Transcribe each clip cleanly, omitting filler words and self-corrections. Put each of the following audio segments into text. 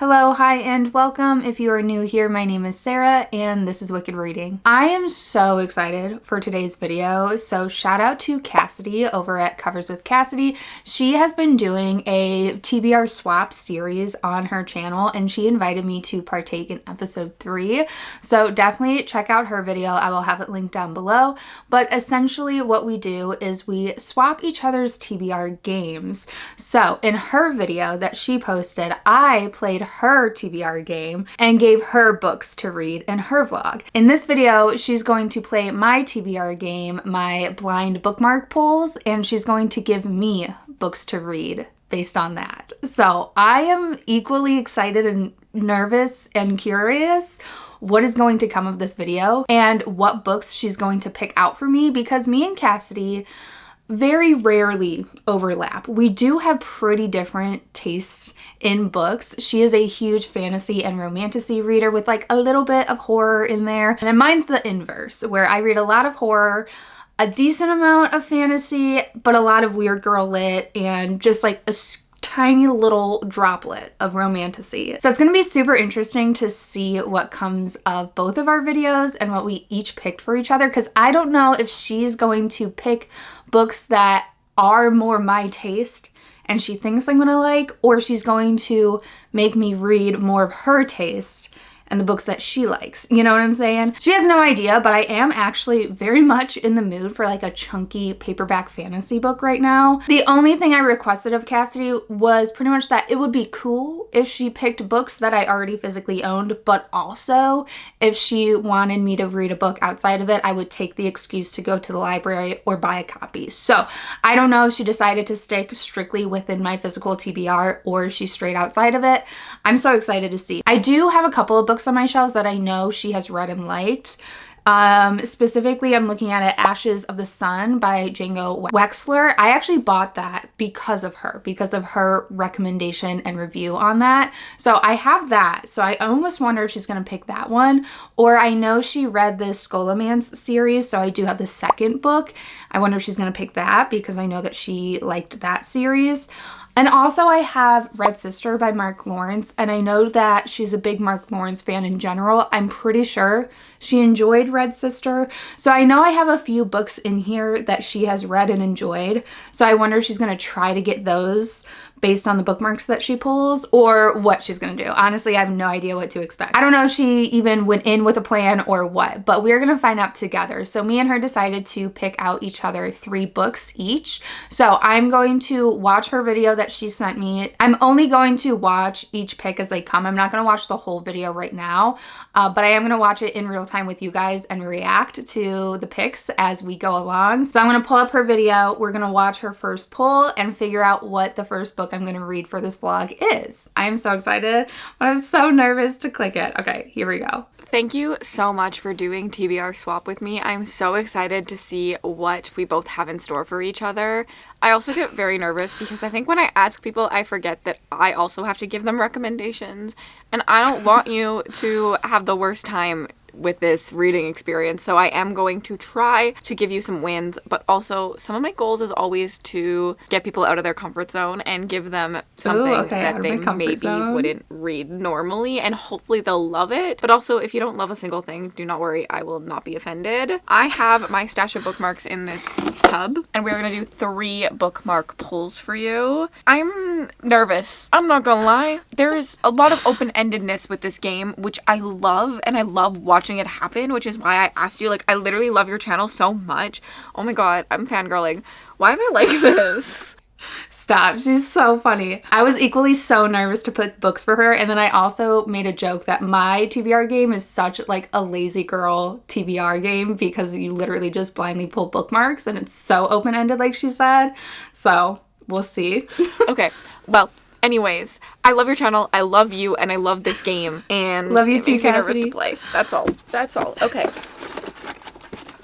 Hello, hi, and welcome. If you are new here, my name is Sarah, and this is Wicked Reading. I am so excited for today's video, so shout out to Cassidy over at Covers with Cassidy. She has been doing a TBR swap series on her channel, and she invited me to partake in episode 3, so definitely check out her video. I will have it linked down below, but essentially what we do is we swap each other's TBR games. So in her video that she posted, I played her TBR game and gave her books to read in her vlog. In this video, she's going to play my TBR game, my blind bookmark pulls, and she's going to give me books to read based on that. So I am equally excited and nervous and curious what is going to come of this video and what books she's going to pick out for me, because me and Cassidy very rarely overlap. We do have pretty different tastes in books. She is a huge fantasy and romantasy reader with like a little bit of horror in there. And then mine's the inverse, where I read a lot of horror, a decent amount of fantasy, but a lot of weird girl lit and just like a tiny little droplet of romantasy. So it's going to be super interesting to see what comes of both of our videos and what we each picked for each other, because I don't know if she's going to pick books that are more my taste and she thinks I'm gonna like, or she's going to make me read more of her taste and the books that she likes. You know what I'm saying? She has no idea, but I am actually very much in the mood for like a chunky paperback fantasy book right now. The only thing I requested of Cassidy was pretty much that it would be cool if she picked books that I already physically owned, but also if she wanted me to read a book outside of it, I would take the excuse to go to the library or buy a copy. So I don't know if she decided to stick strictly within my physical TBR or if she's straight outside of it. I'm so excited to see. I do have a couple of books on my shelves that I know she has read and liked. Specifically, I'm looking at Ashes of the Sun by Django Wexler. I actually bought that because of her recommendation and review on that. So I have that. So I almost wonder if she's going to pick that one. Or I know she read the Scholomance series, so I do have the second book. I wonder if she's going to pick that because I know that she liked that series. And also I have Red Sister by Mark Lawrence, and I know that she's a big Mark Lawrence fan in general. I'm pretty sure she enjoyed Red Sister. So I know I have a few books in here that she has read and enjoyed. So I wonder if she's going to try to get those based on the bookmarks that she pulls or what she's going to do. Honestly, I have no idea what to expect. I don't know if she even went in with a plan or what, but we're going to find out together. So me and her decided to pick out each other 3 books each. So I'm going to watch her video that she sent me. I'm only going to watch each pick as they come. I'm not going to watch the whole video right now, but I am going to watch it in real time with you guys and react to the picks as we go along. So I'm going to pull up her video. We're going to watch her first pull and figure out what the first book I'm going to read for this vlog is. I am so excited, but I'm so nervous to click it. Okay, here we go. Thank you so much for doing TBR swap with me. I'm so excited to see what we both have in store for each other. I also get very nervous because I think when I ask people, I forget that I also have to give them recommendations, and I don't want you to have the worst time with this reading experience. So I am going to try to give you some wins, but also some of my goals is always to get people out of their comfort zone and give them something that they maybe wouldn't read normally, and hopefully they'll love it. But also, if you don't love a single thing, do not worry, I will not be offended. I have my stash of bookmarks in this tub, and we're gonna do 3 bookmark pulls for you. I'm nervous, I'm not gonna lie. There's a lot of open-endedness with this game, which I love, and I love watching it happen, which is why I asked you. Like, I literally love your channel so much. Oh my god, I'm fangirling. Why am I like this? Stop. She's so funny. I was equally so nervous to pick books for her, and then I also made a joke that my TBR game is such like a lazy girl TBR game because you literally just blindly pull bookmarks and it's so open-ended like she said. So we'll see. Okay, well, anyways, I love your channel, I love you, and I love this game, and love you it too, makes me Cassidy. nervous to play. That's all. That's all. Okay.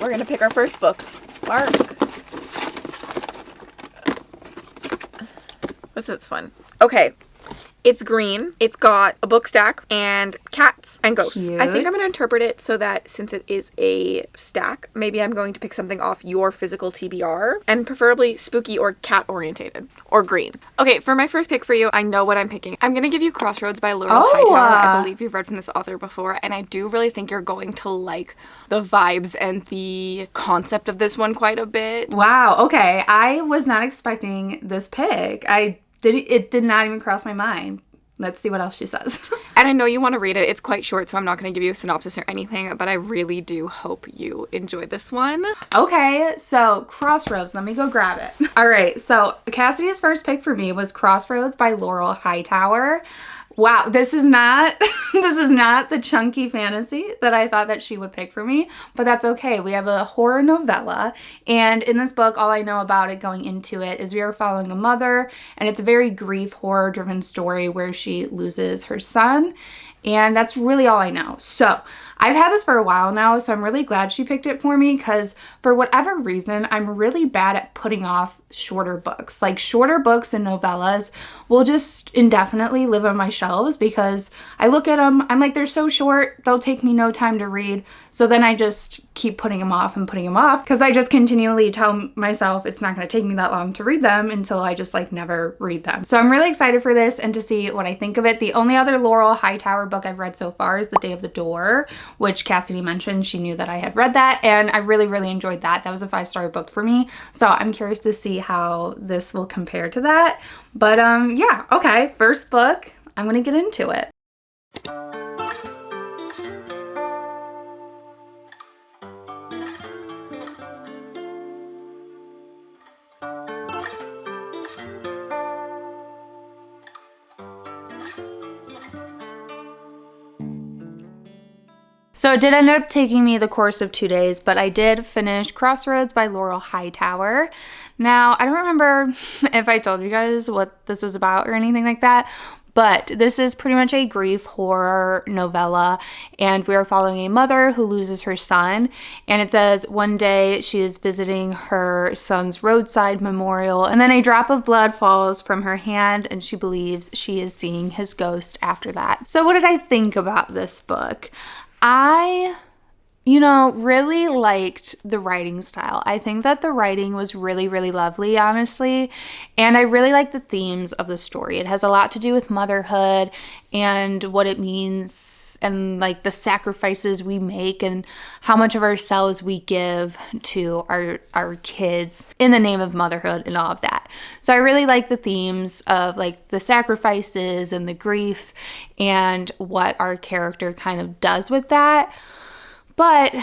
We're gonna pick our first book. Mark. What's this one? Okay. It's green. It's got a book stack and cats and ghosts. Cute. I think I'm going to interpret it so that since it is a stack, maybe I'm going to pick something off your physical TBR and preferably spooky or cat orientated or green. Okay, for my first pick for you, I know what I'm picking. I'm going to give you Crossroads by Laurel Hightower. I believe you've read from this author before, and I do really think you're going to like the vibes and the concept of this one quite a bit. Wow, okay. I was not expecting this pick. It did not even cross my mind. Let's see what else she says. And I know you want to read it. It's quite short, so I'm not going to give you a synopsis or anything, but I really do hope you enjoy this one. Okay, so Crossroads. Let me go grab it. All right, so Cassidy's first pick for me was Crossroads by Laurel Hightower. Wow, this is not the chunky fantasy that I thought that she would pick for me, but that's okay. We have a horror novella, and in this book, all I know about it going into it is we are following a mother, and it's a very grief, horror-driven story where she loses her son, and that's really all I know. So I've had this for a while now, so I'm really glad she picked it for me because for whatever reason, I'm really bad at putting off shorter books. Like shorter books and novellas will just indefinitely live on my shelves because I look at them, I'm like, they're so short, they'll take me no time to read. So then I just keep putting them off and putting them off because I just continually tell myself it's not going to take me that long to read them until I just like never read them. So I'm really excited for this and to see what I think of it. The only other Laurel Hightower book I've read so far is The Day of the Door, which Cassidy mentioned she knew that I had read that, and I really, really enjoyed that. That was a 5-star book for me. So I'm curious to see how this will compare to that. But yeah, okay, first book, I'm gonna get into it. So it did end up taking me the course of 2 days, but I did finish Crossroads by Laurel Hightower. Now, I don't remember if I told you guys what this was about or anything like that, but this is pretty much a grief horror novella, and we are following a mother who loses her son, and it says one day she is visiting her son's roadside memorial, and then a drop of blood falls from her hand, and she believes she is seeing his ghost after that. So what did I think about this book? I really liked the writing style. I think that the writing was really, really lovely, honestly. And I really like the themes of the story. It has a lot to do with motherhood and what it means and like the sacrifices we make and how much of ourselves we give to our kids in the name of motherhood and all of that. So I really like the themes of like the sacrifices and the grief and what our character kind of does with that. But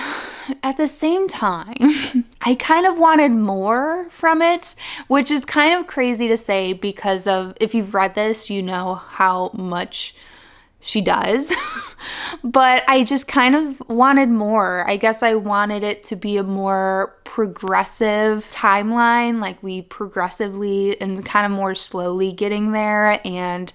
at the same time, I kind of wanted more from it, which is kind of crazy to say because of, if you've read this, you know how much she does. But I just kind of wanted more. I guess I wanted it to be a more progressive timeline, like we progressively and kind of more slowly getting there, and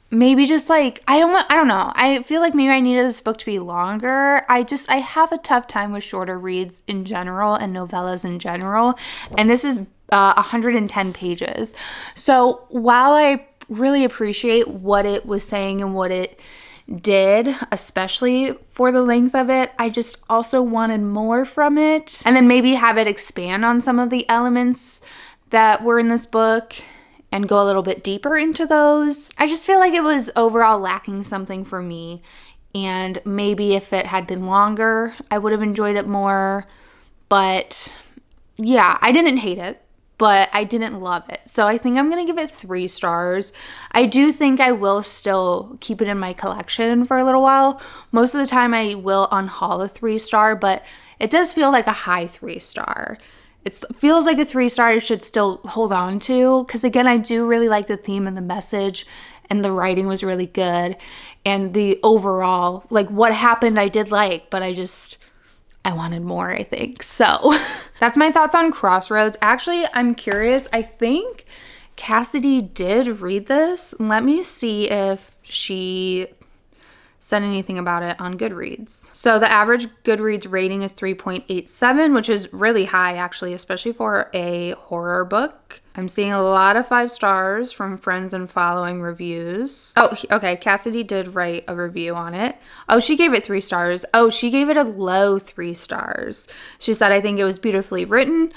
maybe just like, I don't know. I feel like maybe I needed this book to be longer. I have a tough time with shorter reads in general and novellas in general. And this is 110 pages. So while I really appreciate what it was saying and what it did, especially for the length of it, I just also wanted more from it. And then maybe have it expand on some of the elements that were in this book and go a little bit deeper into those. I just feel like it was overall lacking something for me, and maybe if it had been longer, I would have enjoyed it more. But yeah, I didn't hate it, but I didn't love it. So I think I'm gonna give it 3 stars. I do think I will still keep it in my collection for a little while. Most of the time I will unhaul a 3-star, but it does feel like a high 3-star. It feels like a 3-star I should still hold on to because, again, I do really like the theme and the message, and the writing was really good, and the overall, like, what happened I did like, but I wanted more, I think. So that's my thoughts on Crossroads. Actually, I'm curious. I think Cassidy did read this. Let me see if she said anything about it on Goodreads. So the average Goodreads rating is 3.87, which is really high actually, especially for a horror book. I'm seeing a lot of 5 stars from friends and following reviews. Oh, okay, Cassidy did write a review on it. Oh, she gave it 3 stars. Oh, she gave it a low 3 stars. She said, I think it was beautifully written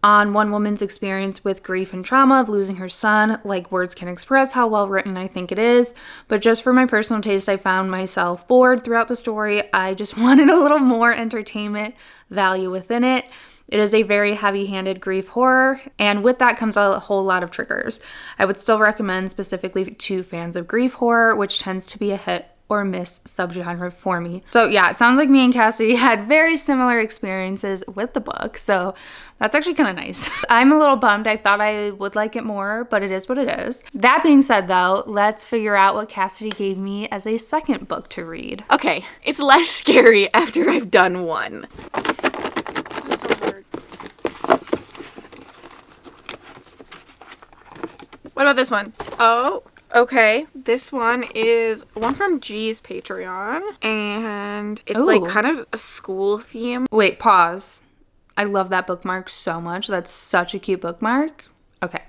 on one woman's experience with grief and trauma of losing her son. Like, words can express how well written I think it is, but just for my personal taste, I found myself bored throughout the story. I just wanted a little more entertainment value within it. It is a very heavy-handed grief horror, and with that comes a whole lot of triggers. I would still recommend specifically to fans of grief horror, which tends to be a hit or miss subgenre for me. So yeah, it sounds like me and Cassidy had very similar experiences with the book, so that's actually kind of nice. I'm a little bummed. I thought I would like it more, but it is what it is. That being said though, let's figure out what Cassidy gave me as a second book to read. Okay, it's less scary after I've done one. This is so hard. What about this one? Oh, okay. This one is one from G's Patreon, and it's like kind of a school theme. Wait, pause. I love that bookmark so much. That's such a cute bookmark. Okay,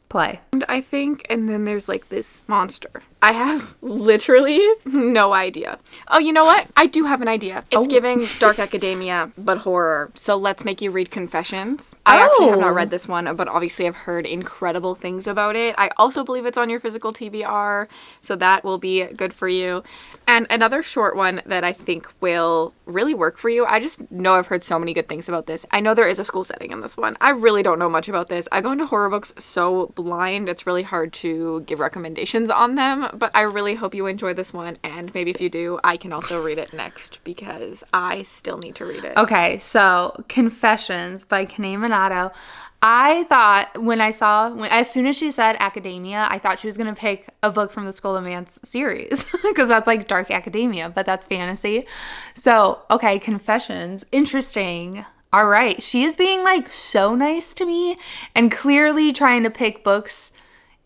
play. And I think, and then there's like this monster. I have literally no idea. Oh, you know what? I do have an idea. It's giving dark academia, but horror. So let's make you read Confessions. I actually have not read this one, but obviously I've heard incredible things about it. I also believe it's on your physical TBR, so that will be good for you. And another short one that I think will really work for you. I just know I've heard so many good things about this. I know there is a school setting in this one. I really don't know much about this. I go into horror books so blind, it's really hard to give recommendations on them. But I really hope you enjoy this one, and maybe if you do, I can also read it next because I still need to read it. Okay, so Confessions by Kane Minato. I thought as soon as she said academia, I thought she was going to pick a book from the School of Mance series because that's like dark academia, but that's fantasy. So, okay, Confessions, interesting. All right, she is being like so nice to me and clearly trying to pick books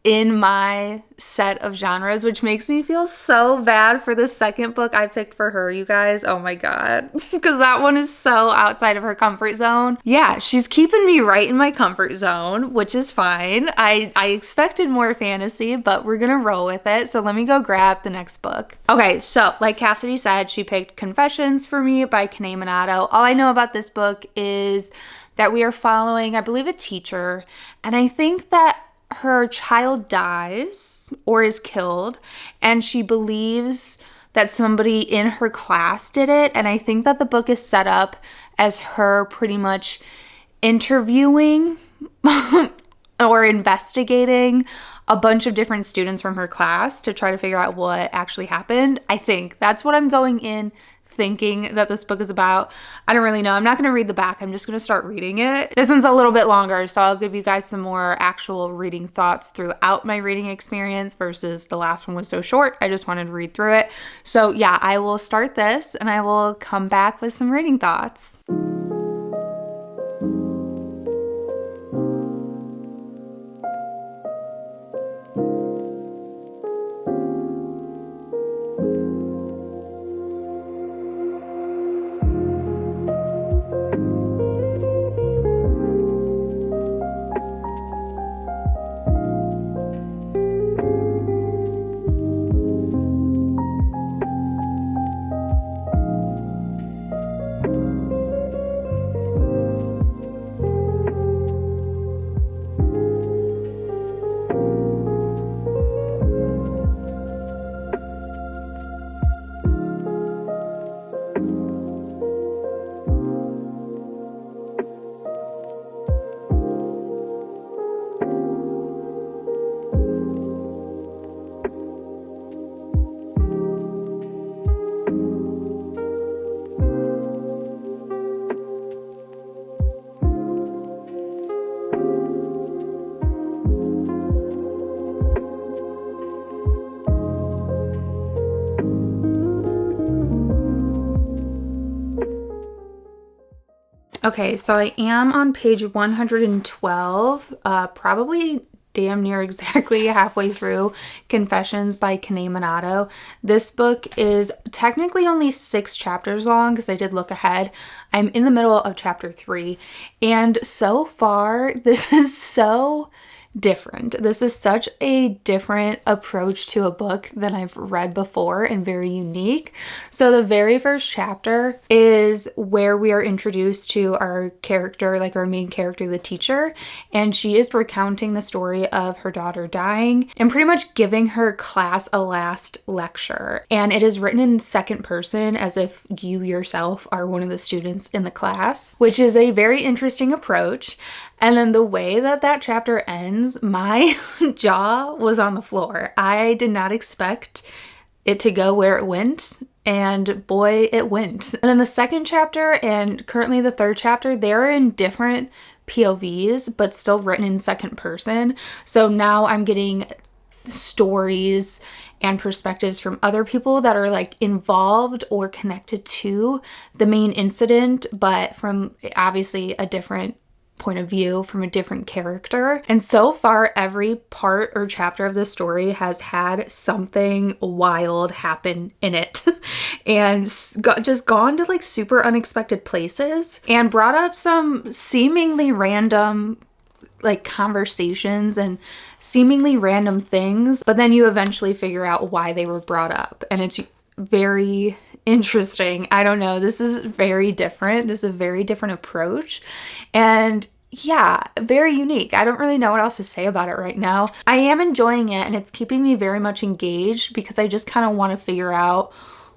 in my set of genres, which makes me feel so bad for the second book I picked for her, you guys. Oh my god, because that one is so outside of her comfort zone. Yeah, she's keeping me right in my comfort zone, which is fine. I expected more fantasy, but we're gonna roll with it. So let me go grab the next book. Okay, so like Cassidy said, she picked Confessions for me by Kane Minato. All I know about this book is that we are following, I believe, a teacher, and I think that her child dies or is killed, and she believes that somebody in her class did it. And I think that the book is set up as her pretty much interviewing or investigating a bunch of different students from her class to try to figure out what actually happened. I think that's what I'm going in thinking that this book is about. I don't really know. I'm not going to read the back. I'm just going to start reading it. This one's a little bit longer, so I'll give you guys some more actual reading thoughts throughout my reading experience versus the last one was so short. I just wanted to read through it. So yeah, I will start this and I will come back with some reading thoughts. Okay, so I am on page 112, probably damn near exactly halfway through Confessions by Kane Minato. This book is technically only 6 chapters long because I did look ahead. I'm in the middle of chapter 3, and so far this is so different. This is such a different approach to a book than I've read before and very unique. So the very first chapter is where we are introduced to our character, like our main character, the teacher, and she is recounting the story of her daughter dying and pretty much giving her class a last lecture. And it is written in second person as if you yourself are one of the students in the class, which is a very interesting approach. And then the way that that chapter ends, my jaw was on the floor. I did not expect it to go where it went, and boy, it went. And then the second chapter and currently the third chapter, they're in different POVs, but still written in second person. So now I'm getting stories and perspectives from other people that are like involved or connected to the main incident, but from obviously a different point of view, from a different character. And so far, every part or chapter of the story has had something wild happen in it and just gone to like super unexpected places and brought up some seemingly random like conversations and seemingly random things, but then you eventually figure out why they were brought up, and it's very interesting. I don't know. This is very different. This is a very different approach. And yeah, very unique. I don't really know what else to say about it right now. I am enjoying it, and it's keeping me very much engaged because I just kind of want to figure out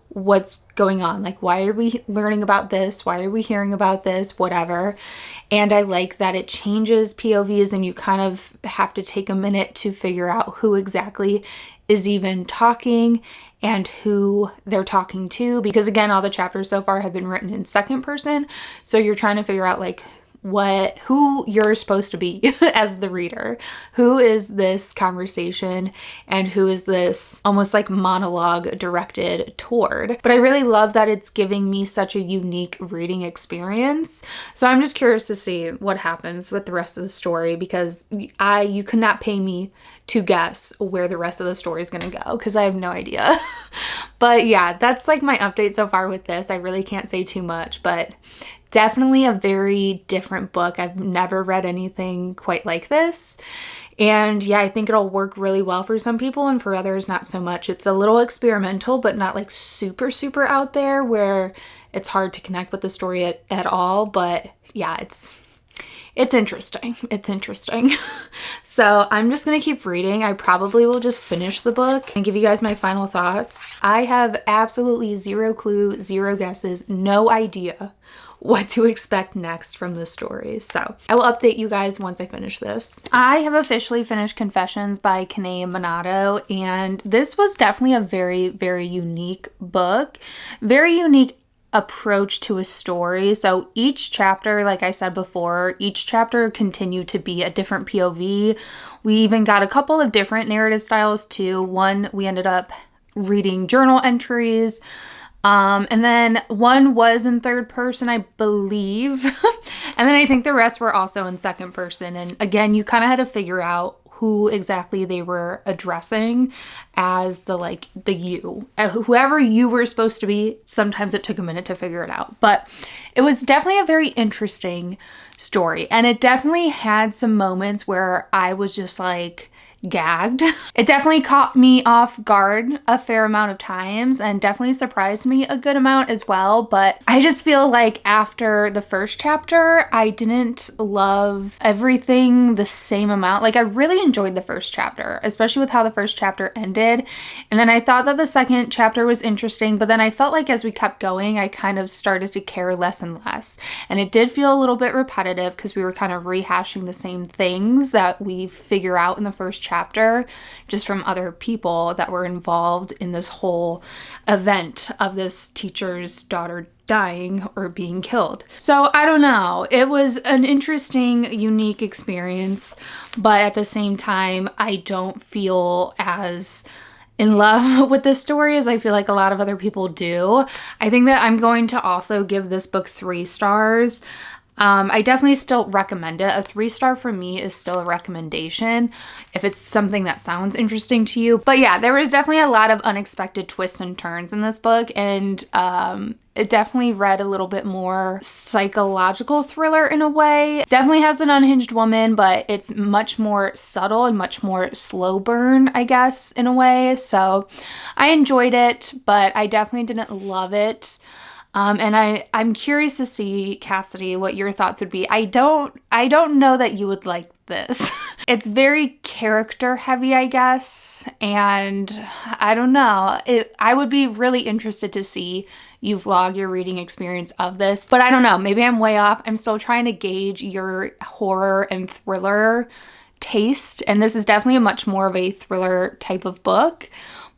what's going on. Like, why are we learning about this? Why are we hearing about this? Whatever. And I like that it changes POVs and you kind of have to take a minute to figure out who exactly is even talking and who they're talking to, because again, all the chapters so far have been written in second person, so you're trying to figure out like who you're supposed to be as the reader. Who is this conversation and who is this almost like monologue directed toward? But I really love that it's giving me such a unique reading experience. So I'm just curious to see what happens with the rest of the story, because you could not pay me to guess where the rest of the story is going to go because I have no idea. But yeah, that's like my update so far with this. I really can't say too much, but definitely a very different book. I've never read anything quite like this. And yeah, I think it'll work really well for some people and for others not so much. It's a little experimental, but not like super, super out there where it's hard to connect with the story at all. But yeah, it's interesting. It's interesting. So I'm just going to keep reading. I probably will just finish the book and give you guys my final thoughts. I have absolutely zero clue, zero guesses, no idea what to expect next from this story. So I will update you guys once I finish this. I have officially finished Confessions by Kane Minato, and this was definitely a very, very unique book. Very unique approach to a story. So each chapter, like I said before, each chapter continued to be a different POV. We even got a couple of different narrative styles too. One, we ended up reading journal entries. And then one was in third person, I believe. And then I think the rest were also in second person. And again, you kind of had to figure out who exactly they were addressing as the you. Whoever you were supposed to be. Sometimes it took a minute to figure it out. But it was definitely a very interesting story. And it definitely had some moments where I was just like gagged. It definitely caught me off guard a fair amount of times and definitely surprised me a good amount as well. But I just feel like after the first chapter, I didn't love everything the same amount. Like I really enjoyed the first chapter, especially with how the first chapter ended. And then I thought that the second chapter was interesting, but then I felt like as we kept going, I kind of started to care less and less. And it did feel a little bit repetitive because we were kind of rehashing the same things that we figure out in the first chapter just from other people that were involved in this whole event of this teacher's daughter dying or being killed. So I don't know. It was an interesting, unique experience, but at the same time, I don't feel as in love with this story as I feel like a lot of other people do. I think that I'm going to also give this book 3 stars. I definitely still recommend it. A 3-star for me is still a recommendation if it's something that sounds interesting to you. But yeah, there was definitely a lot of unexpected twists and turns in this book, and it definitely read a little bit more psychological thriller in a way. Definitely has an unhinged woman, but it's much more subtle and much more slow burn, I guess, in a way. So I enjoyed it, but I definitely didn't love it. And I'm curious to see, Cassidy, what your thoughts would be. I don't know that you would like this. It's very character heavy, I guess, and I don't know. I would be really interested to see you vlog your reading experience of this, but I don't know. Maybe I'm way off. I'm still trying to gauge your horror and thriller taste, and this is definitely a much more of a thriller type of book.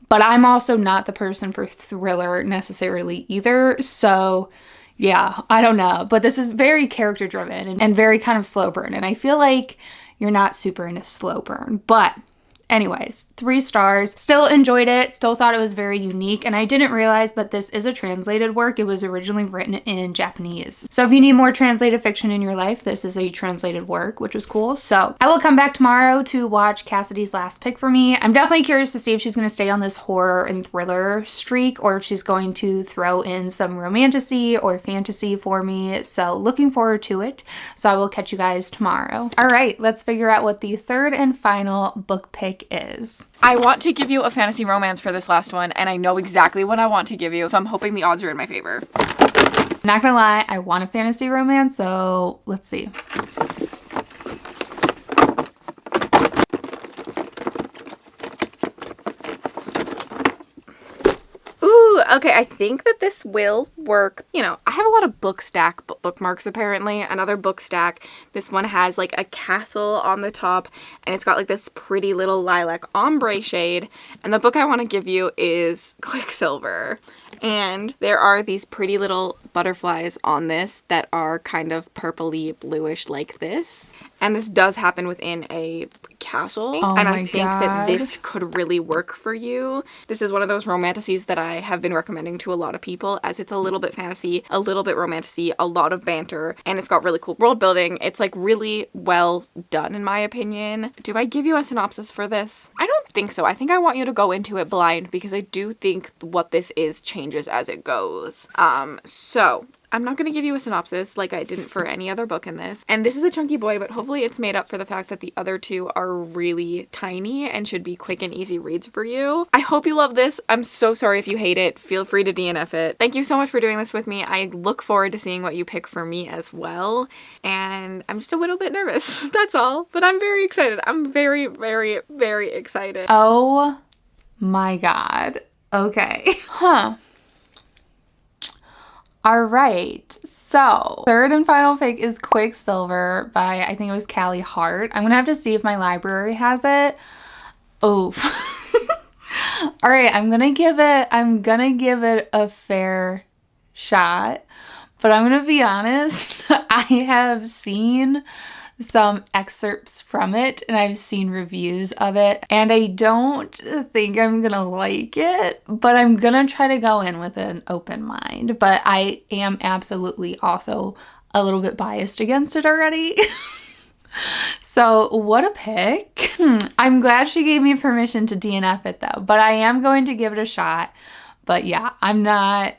But I'm also not the person for thriller necessarily either. So yeah, I don't know. But this is very character driven and very kind of slow burn. And I feel like you're not super into slow burn. But anyways, 3 stars. Still enjoyed it. Still thought it was very unique. And I didn't realize that this is a translated work. It was originally written in Japanese. So if you need more translated fiction in your life, this is a translated work, which was cool. So I will come back tomorrow to watch Cassidy's last pick for me. I'm definitely curious to see if she's going to stay on this horror and thriller streak, or if she's going to throw in some romantasy or fantasy for me. So looking forward to it. So I will catch you guys tomorrow. All right, let's figure out what the third and final book pick is. I want to give you a fantasy romance for this last one, and I know exactly what I want to give you, so I'm hoping the odds are in my favor. Not gonna lie, I want a fantasy romance, so let's see. Okay, I think that this will work. You know, I have a lot of book stack bookmarks apparently. Another book stack. This one has like a castle on the top, and it's got like this pretty little lilac ombre shade. And the book I want to give you is Quicksilver. And there are these pretty little butterflies on this that are kind of purpley bluish like this. And this does happen within a castle. Oh and my I think God. that this could really work for you. This is one of those romantasies that I have been recommending to a lot of people, as it's a little bit fantasy, a little bit romantasy, a lot of banter, and it's got really cool world building. It's like really well done in my opinion. Do I give you a synopsis for this? I don't think so. I think I want you to go into it blind, because I do think what this is changes as it goes. So I'm not going to give you a synopsis like I didn't for any other book in this. And this is a chunky boy, but hopefully it's made up for the fact that the other two are really tiny and should be quick and easy reads for you. I hope you love this. I'm so sorry if you hate it. Feel free to DNF it. Thank you so much for doing this with me. I look forward to seeing what you pick for me as well. And I'm just a little bit nervous. That's all. But I'm very excited. I'm very, very, very excited. Oh my God. Okay. Huh. All right, so third and final pick is Quicksilver by, I think it was Callie Hart. I'm gonna have to see if my library has it. Oof. All right, I'm gonna give it a fair shot, but I'm gonna be honest, I have seen some excerpts from it and I've seen reviews of it, and I don't think I'm gonna like it, but I'm gonna try to go in with an open mind. But I am absolutely also a little bit biased against it already. So what a pick. I'm glad she gave me permission to DNF it though, but I am going to give it a shot. But yeah, I'm not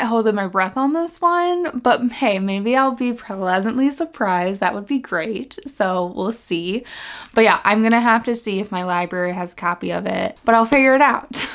holding my breath on this one, but hey, maybe I'll be pleasantly surprised. That would be great. So we'll see. But yeah, I'm gonna have to see if my library has a copy of it, but I'll figure it out.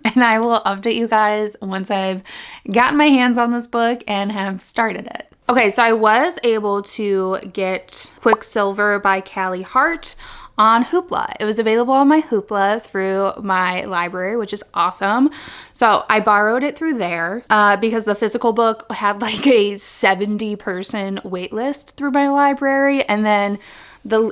And I will update you guys once I've gotten my hands on this book and have started it. Okay, so I was able to get Quicksilver by Callie Hart on Hoopla. It was available on my Hoopla through my library, which is awesome. So I borrowed it through there because the physical book had like a 70-person wait list through my library, and then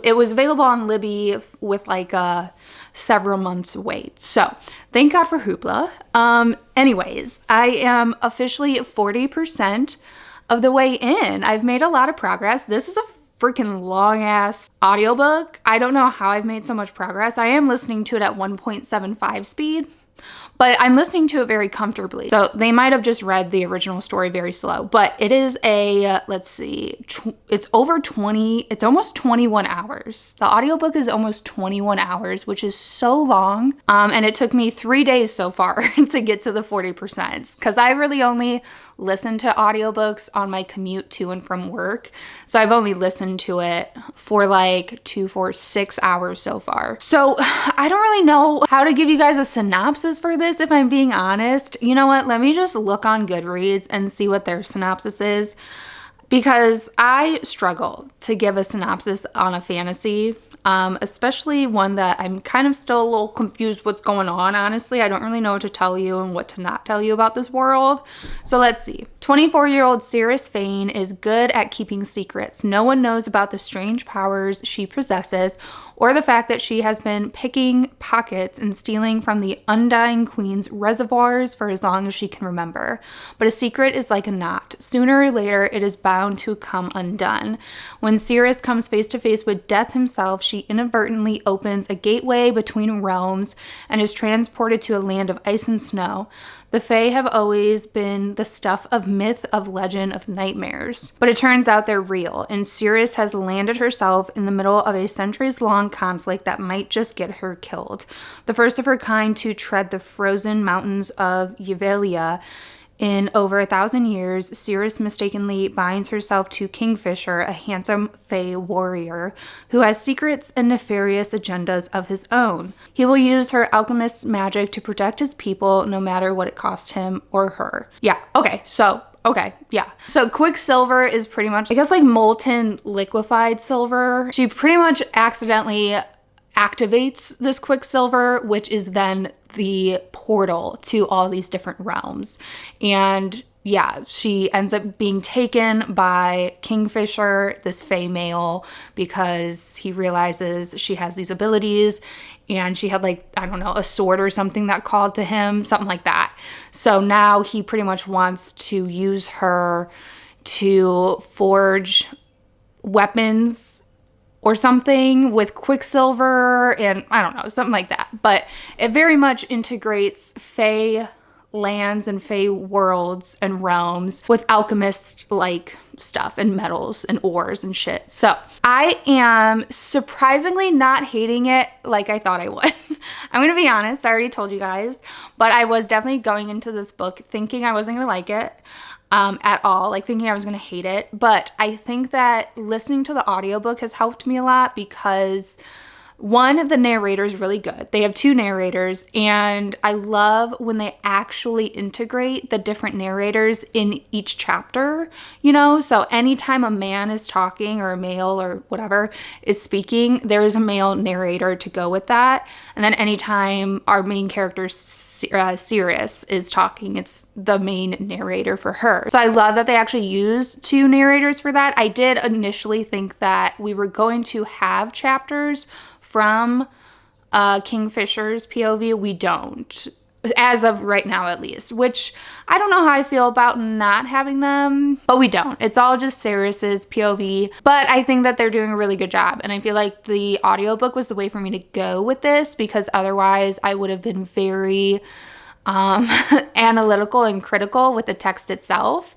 it was available on Libby with like a several months wait. So thank God for Hoopla. Anyways, I am officially 40% of the way in. I've made a lot of progress. This is a freaking long ass audiobook. I don't know how I've made so much progress. I am listening to it at 1.75 speed. But I'm listening to it very comfortably. So they might have just read the original story very slow. But it is a, let's see, it's almost 21 hours. The audiobook is almost 21 hours, which is so long. And it took me 3 days so far to get to the 40%. Because I really only listen to audiobooks on my commute to and from work. So I've only listened to it for like 2, 4, 6 hours so far. So I don't really know how to give you guys a synopsis for this, if I'm being honest. You know what? Let me just look on Goodreads and see what their synopsis is, because I struggle to give a synopsis on a fantasy. Especially one that I'm kind of still a little confused what's going on, honestly. I don't really know what to tell you and what to not tell you about this world. So let's see. 24-year-old Cirrus Fane is good at keeping secrets. No one knows about the strange powers she possesses or the fact that she has been picking pockets and stealing from the Undying Queen's reservoirs for as long as she can remember. But a secret is like a knot. Sooner or later, it is bound to come undone. When Cirrus comes face to face with death himself, she inadvertently opens a gateway between realms and is transported to a land of ice and snow. The Fae have always been the stuff of myth, of legend, of nightmares. But it turns out they're real, and Cirrus has landed herself in the middle of a centuries-long conflict that might just get her killed. The first of her kind to tread the frozen mountains of Yvelia. In over 1,000 years, Cirrus mistakenly binds herself to Kingfisher, a handsome Fae warrior who has secrets and nefarious agendas of his own. He will use her alchemist's magic to protect his people, no matter what it costs him or her. So Quicksilver is pretty much, I guess, like molten liquefied silver. She pretty much accidentally activates this Quicksilver, which is then the portal to all these different realms. And yeah, she ends up being taken by Kingfisher, this Fae male, because he realizes she has these abilities, and she had, like, I don't know, a sword or something that called to him, something like that. So now he pretty much wants to use her to forge weapons or something with Quicksilver, and I don't know, something like that. But it very much integrates Fae lands and Fae worlds and realms with alchemist-like stuff and metals and ores and shit. So I am surprisingly not hating it like I thought I would. I'm gonna be honest, I already told you guys, but I was definitely going into this book thinking I wasn't gonna like it. At all, like thinking I was gonna hate it. But I think that listening to the audiobook has helped me a lot because, one, the narrator is really good. They have 2 narrators, and I love when they actually integrate the different narrators in each chapter, you know? So anytime a man is talking, or a male or whatever is speaking, there is a male narrator to go with that. And then anytime our main character Cirrus is talking, it's the main narrator for her. So I love that they actually use 2 narrators for that. I did initially think that we were going to have chapters from Kingfisher's POV. We don't, as of right now at least, which I don't know how I feel about not having them, but we don't. It's all just Cirrus's POV, but I think that they're doing a really good job, and I feel like the audiobook was the way for me to go with this, because otherwise I would have been very analytical and critical with the text itself.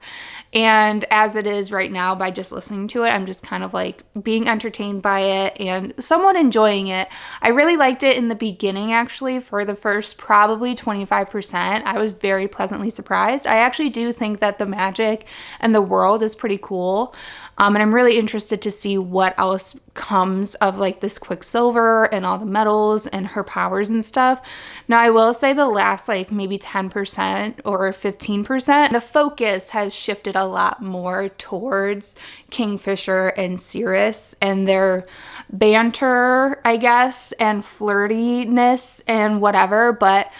And as it is right now, by just listening to it, I'm just kind of like being entertained by it and somewhat enjoying it. I really liked it in the beginning, actually. For the first probably 25%, I was very pleasantly surprised. I actually do think that the magic and the world is pretty cool. And I'm really interested to see what else comes of like this Quicksilver and all the metals and her powers and stuff. Now, I will say the last like maybe 10% or 15%, the focus has shifted a lot more towards Kingfisher and Cirrus and their banter, I guess, and flirtiness and whatever. But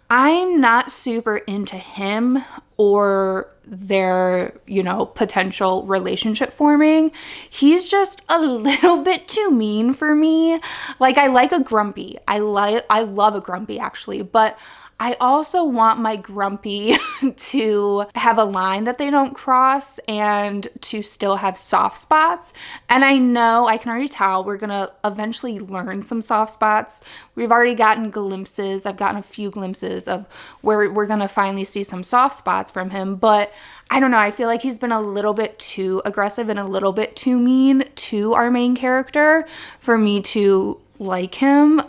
I'm not super into him or their, you know, potential relationship forming. He's just a little bit too mean for me. Like, I like a grumpy. I love a grumpy, actually, but I also want my grumpy to have a line that they don't cross and to still have soft spots. And I know, I can already tell we're gonna eventually learn some soft spots. We've already gotten glimpses. I've gotten a few glimpses of where we're gonna finally see some soft spots from him. But I don't know, I feel like he's been a little bit too aggressive and a little bit too mean to our main character for me to like him.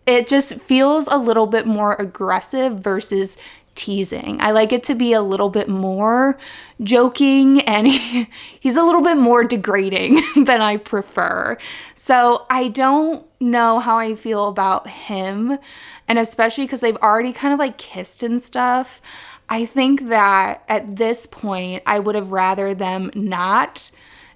It just feels a little bit more aggressive versus teasing. I like it to be a little bit more joking, and he's a little bit more degrading than I prefer. So I don't know how I feel about him, and especially because they've already kind of like kissed and stuff. I think that at this point I would have rather them not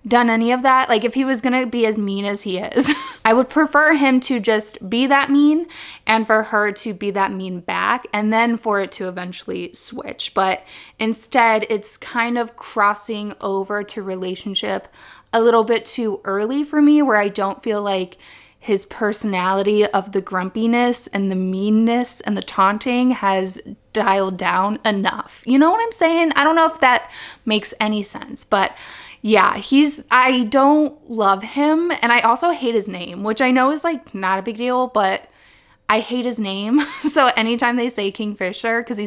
done any of that. Like if he was gonna be as mean as he is, I would prefer him to just be that mean and for her to be that mean back, and then for it to eventually switch. But instead it's kind of crossing over to relationship a little bit too early for me, where I don't feel like his personality of the grumpiness and the meanness and the taunting has dialed down enough. You know what I'm saying? I don't know if that makes any sense, but yeah, I don't love him, and I also hate his name, which I know is like not a big deal, but I hate his name. So anytime they say Kingfisher, because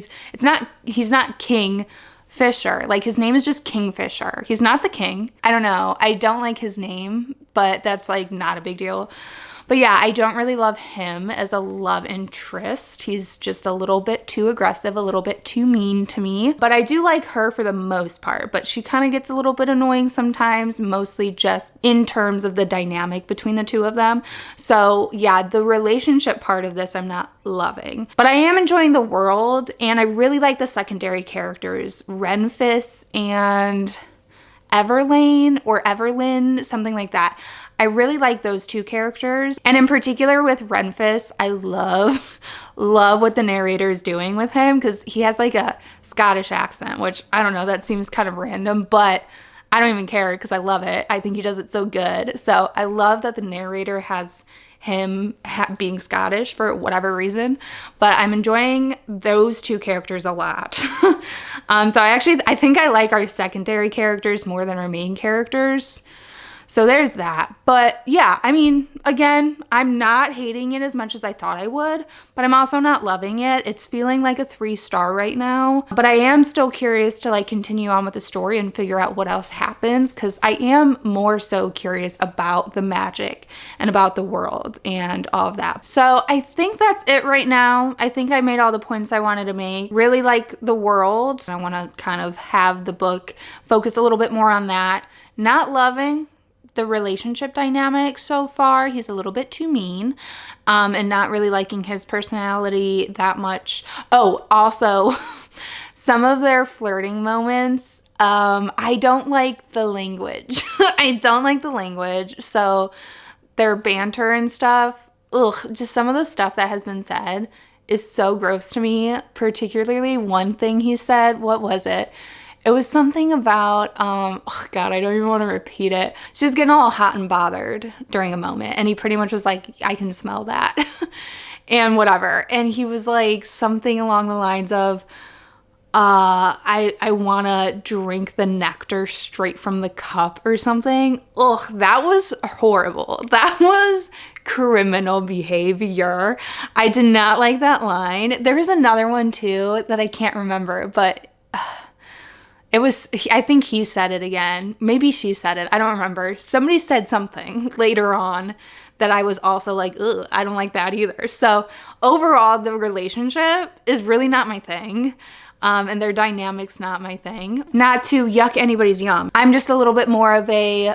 he's not King Fisher, like his name is just Kingfisher. He's not the king. I don't know. I don't like his name, but that's like not a big deal. But yeah, I don't really love him as a love interest. He's just a little bit too aggressive, a little bit too mean to me. But I do like her for the most part, but she kind of gets a little bit annoying sometimes, mostly just in terms of the dynamic between the two of them. So yeah, the relationship part of this I'm not loving. But I am enjoying the world, and I really like the secondary characters, Renfis and Everlyn, something like that. I really like those two characters. And in particular with Renfis, I love what the narrator is doing with him, because he has like a Scottish accent, which I don't know, that seems kind of random, but I don't even care because I love it. I think he does it so good. So I love that the narrator has him being Scottish for whatever reason, but I'm enjoying those two characters a lot. So I think I like our secondary characters more than our main characters. So there's that. But yeah, I mean, again, I'm not hating it as much as I thought I would, but I'm also not loving it. It's feeling like a 3-star right now, but I am still curious to like continue on with the story and figure out what else happens, because I am more so curious about the magic and about the world and all of that. So I think that's it right now. I think I made all the points I wanted to make. Really like the world. I want to kind of have the book focus a little bit more on that. Not loving the relationship dynamic so far. He's a little bit too mean, and not really liking his personality that much. Oh, also, some of their flirting moments, I don't like the language. I don't like the language. So their banter and stuff, just some of the stuff that has been said is so gross to me. Particularly one thing he said, what was it? It was something about, oh God, I don't even want to repeat it. She was getting all hot and bothered during a moment, and he pretty much was like, I can smell that, and whatever. And he was like something along the lines of, I want to drink the nectar straight from the cup or something. Ugh, that was horrible. That was criminal behavior. I did not like that line. There was another one too that I can't remember, but I think he said it again. Maybe she said it. I don't remember. Somebody said something later on that I was also like, ugh, I don't like that either. So overall, the relationship is really not my thing. And their dynamic's not my thing. Not to yuck anybody's yum. I'm just a little bit more of a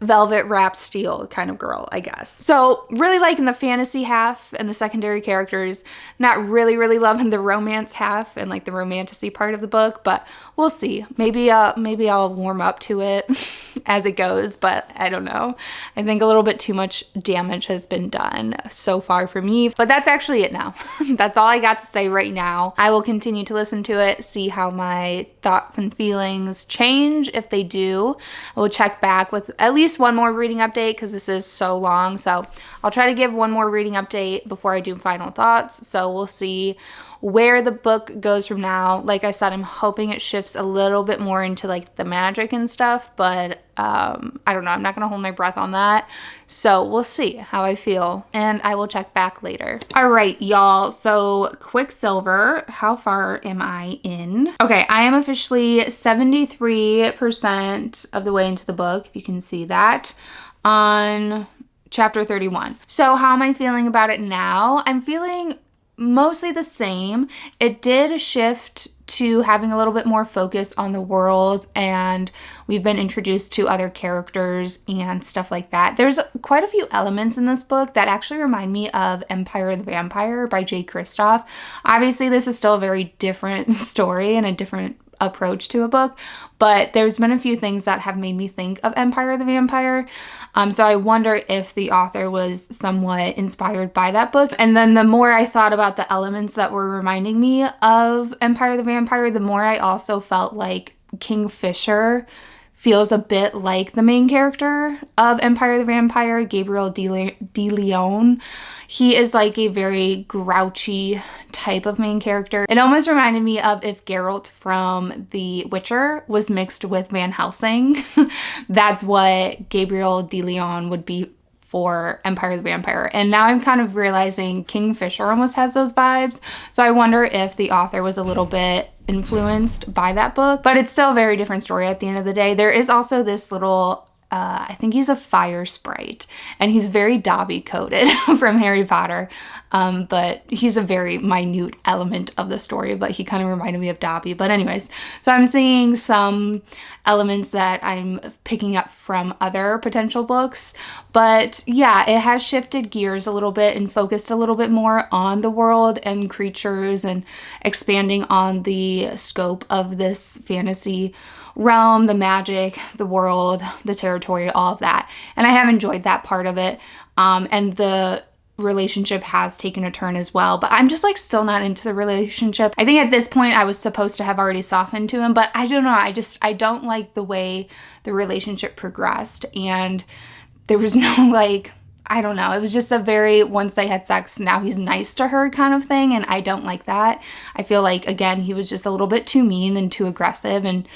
velvet wrapped steel kind of girl, I guess. So really liking the fantasy half and the secondary characters, not really loving the romance half and like the romanticy part of the book, but we'll see. Maybe I'll warm up to it as it goes, but I don't know. I think a little bit too much damage has been done so far for me, but that's actually it now. That's all I got to say right now. I will continue to listen to it, see how my thoughts and feelings change. If they do, I will check back with at least one more reading update, because this is so long. So I'll try to give one more reading update before I do final thoughts. So we'll see where the book goes from now, like I said, I'm hoping it shifts a little bit more into like the magic and stuff, but I don't know. I'm not gonna hold my breath on that. So we'll see how I feel, and I will check back later. All right, y'all. So Quicksilver, how far am I in? Okay, I am officially 73% of the way into the book, if you can see that, on chapter 31. So how am I feeling about it now? I'm feeling mostly the same. It did shift to having a little bit more focus on the world, and we've been introduced to other characters and stuff like that. There's quite a few elements in this book that actually remind me of Empire the Vampire by J. Kristoff. Obviously, this is still a very different story and a different approach to a book, but there's been a few things that have made me think of Empire the Vampire. So I wonder if the author was somewhat inspired by that book. And then the more I thought about the elements that were reminding me of Empire the Vampire, the more I also felt like Kingfisher feels a bit like the main character of Empire the Vampire, Gabriel de Leon. He is like a very grouchy type of main character. It almost reminded me of if Geralt from The Witcher was mixed with Van Helsing. That's what Gabriel de Leon would be for Empire the Vampire. And now I'm kind of realizing Kingfisher almost has those vibes. So I wonder if the author was a little bit influenced by that book, but it's still a very different story at the end of the day. There is also this little I think he's a fire sprite, and he's very Dobby coded from Harry Potter, but he's a very minute element of the story, but he kind of reminded me of Dobby. But anyways, so I'm seeing some elements that I'm picking up from other potential books, but yeah, it has shifted gears a little bit and focused a little bit more on the world and creatures and expanding on the scope of this fantasy realm, the magic, the world, the territory, all of that. And I have enjoyed that part of it. And the relationship has taken a turn as well, but I'm just like still not into the relationship. I think at this point I was supposed to have already softened to him, but I don't know. I don't like the way the relationship progressed, and there was no like, I don't know. It was just a very, once they had sex, now he's nice to her kind of thing. And I don't like that. I feel like, again, he was just a little bit too mean and too aggressive, and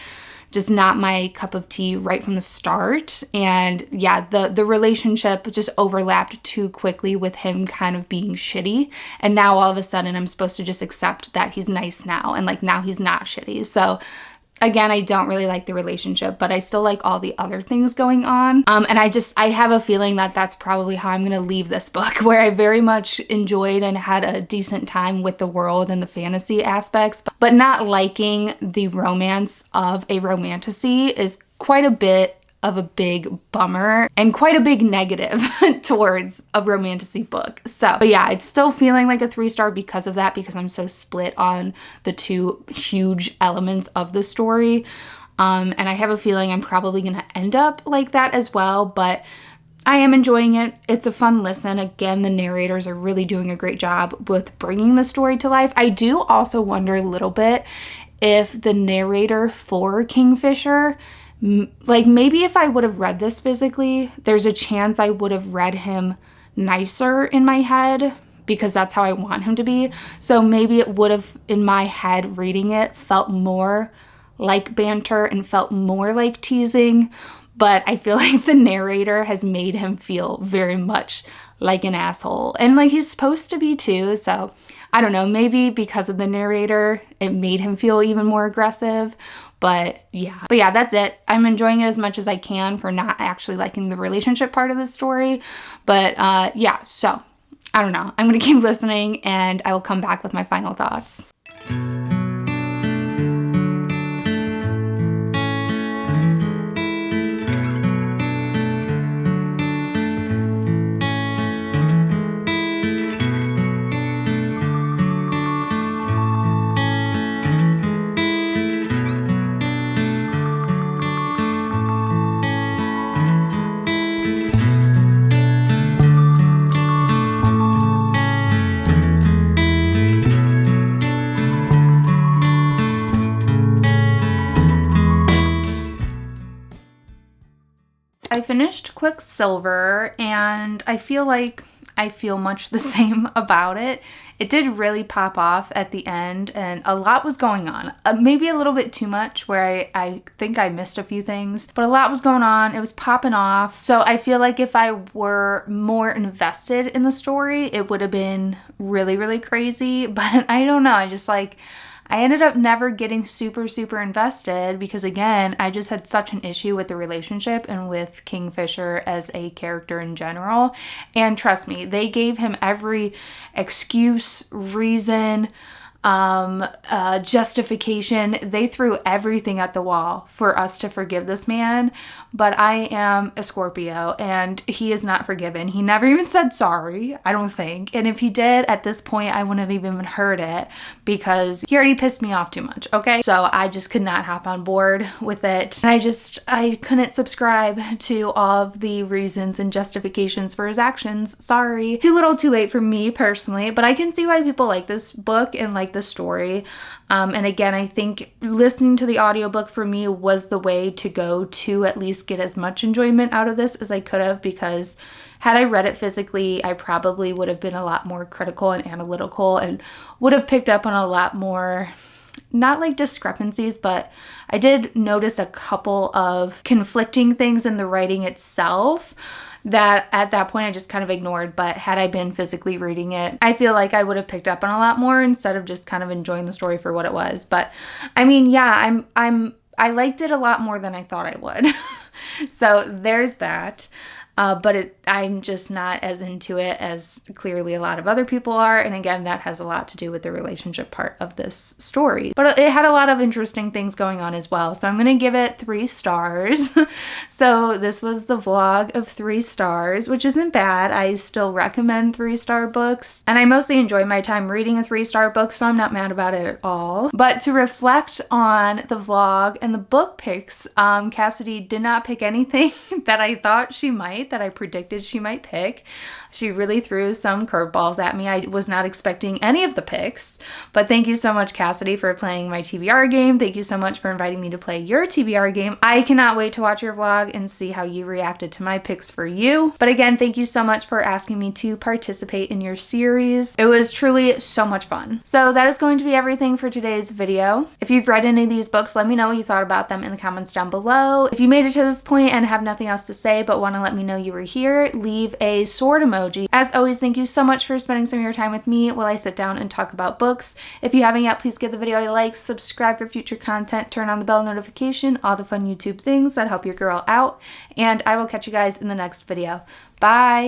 just not my cup of tea right from the start. And yeah, the relationship just overlapped too quickly with him kind of being shitty. And now all of a sudden I'm supposed to just accept that he's nice now, and like now he's not shitty. So again, I don't really like the relationship, but I still like all the other things going on. And I have a feeling that that's probably how I'm going to leave this book, where I very much enjoyed and had a decent time with the world and the fantasy aspects, but not liking the romance of a romantasy is quite a bit of a big bummer and quite a big negative towards a romantasy book. So, but yeah, it's still feeling like a 3-star because of that, because I'm so split on the two huge elements of the story. And I have a feeling I'm probably going to end up like that as well, but I am enjoying it. It's a fun listen. Again, the narrators are really doing a great job with bringing the story to life. I do also wonder a little bit if the narrator for Kingfisher, like maybe if I would have read this physically, there's a chance I would have read him nicer in my head, because that's how I want him to be. So maybe it would have, in my head reading it, felt more like banter and felt more like teasing. But I feel like the narrator has made him feel very much like an asshole. And like he's supposed to be too. So I don't know, maybe because of the narrator, it made him feel even more aggressive. But yeah, that's it. I'm enjoying it as much as I can for not actually liking the relationship part of the story. But yeah, so I don't know. I'm going to keep listening, and I will come back with my final thoughts. I finished Quicksilver, and I feel like I feel much the same about it. It did really pop off at the end, and a lot was going on. Maybe a little bit too much, where I think I missed a few things, but a lot was going on. It was popping off. So I feel like if I were more invested in the story, it would have been really, really crazy. But I don't know. I ended up never getting super, super invested because, again, I just had such an issue with the relationship and with Kingfisher as a character in general. And trust me, they gave him every excuse, reason, justification. They threw everything at the wall for us to forgive this man. But I am a Scorpio and he is not forgiven. He never even said sorry, I don't think. And if he did, at this point, I wouldn't have even heard it because he already pissed me off too much, okay? So I just could not hop on board with it. And I couldn't subscribe to all of the reasons and justifications for his actions. Sorry. Too little too late for me personally, but I can see why people like this book and like the story. And again, I think listening to the audiobook for me was the way to go to at least get as much enjoyment out of this as I could have, because had I read it physically, I probably would have been a lot more critical and analytical and would have picked up on a lot more, not like discrepancies, but I did notice a couple of conflicting things in the writing itself that at that point I just kind of ignored. But had I been physically reading it, I feel like I would have picked up on a lot more instead of just kind of enjoying the story for what it was. But I mean, yeah, I liked it a lot more than I thought I would. So there's that. But I'm just not as into it as clearly a lot of other people are. And again, that has a lot to do with the relationship part of this story. But it had a lot of interesting things going on as well. So I'm going to give it 3 stars. So this was the vlog of 3 stars, which isn't bad. I still recommend 3-star books. And I mostly enjoy my time reading a 3-star book, so I'm not mad about it at all. But to reflect on the vlog and the book picks, Cassidy did not pick anything that I thought she might, that I predicted she might pick. She really threw some curveballs at me. I was not expecting any of the picks, but thank you so much, Cassidy, for playing my TBR game. Thank you so much for inviting me to play your TBR game. I cannot wait to watch your vlog and see how you reacted to my picks for you. But again, thank you so much for asking me to participate in your series. It was truly so much fun. So that is going to be everything for today's video. If you've read any of these books, let me know what you thought about them in the comments down below. If you made it to this point and have nothing else to say but want to let me know you were here, leave a sword emoji. As always, thank you so much for spending some of your time with me while I sit down and talk about books. If you haven't yet, please give the video a like, subscribe for future content, turn on the bell notification, all the fun YouTube things that help your girl out, and I will catch you guys in the next video. Bye!